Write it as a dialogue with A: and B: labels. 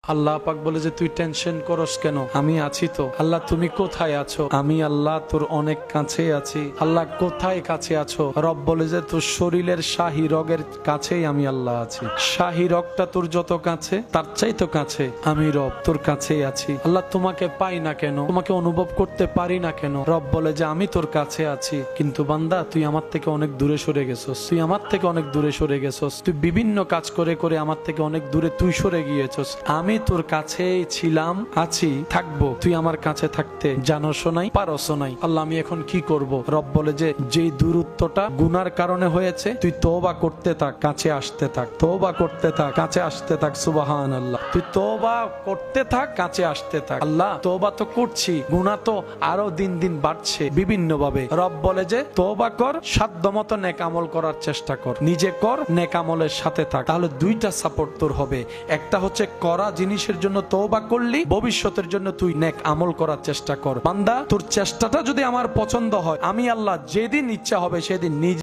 A: আল্লাহ পাক বলে যে তুই টেনশন করস কেন, আমি আছি তো। আল্লাহ তুমি কোথায় আছো? আমি আল্লাহ তোর অনেক কাছে আছি। আল্লাহ কোথায় কাছে আছো? রব বলে যে তোর শরীরের শাহী রগের কাছেই আমি আল্লাহ আছি। শাহী রগটা তোর যত কাছে তার চাই তো কাছে আমি রব তোর কাছেই আছি। আল্লাহ তোমাকে পাই না কেন, তোমাকে অনুভব করতে পারি না কেন? রব বলে যে আমি তোর কাছে আছি, কিন্তু বান্দা তুই আমার থেকে অনেক দূরে সরে গেছস, তুই আমার থেকে অনেক দূরে সরে গেছস, তুই বিভিন্ন কাজ করে করে আমার থেকে অনেক দূরে তুই সরে গিয়েছস। আমি তোর কাছেই ছিলাম, আছি, থাকবো। তুই আমার কাছে থাকতে জানোসও নাই, পারসও নাই। আল্লাহ আমি এখন কি করব? রব বলে যে যেই দূরত্বটা গুনার কারণে হয়েছে তুই তওবা করতে থাক, কাছে আসতে থাক, তওবা করতে থাক, কাছে আসতে থাক। সুবহানাল্লাহ। তুই তওবা করতে থাক, কাছে আসতে থাক। আল্লাহ তওবা তো করছি, গুনাহ তো আরো দিন দিন বাড়ছে বিভিন্ন ভাবে। রব বলে যে তওবা কর, সাধ্যমতো নেক আমল করার চেষ্টা কর, নিজে কর, নেক আমলের সাথে থাক। তাহলে দুইটা সাপোর্ট তোর হবে। একটা হচ্ছে করা জিনিসের জন্য তওবা করলি, ভবিষ্যতের জন্য তুই নেক আমল করার চেষ্টা কর। বান্দা তোর চেষ্টাটা যদি আমার পছন্দ হয়, আমি আল্লাহ যেদিন ইচ্ছা হবে সেদিন নিজে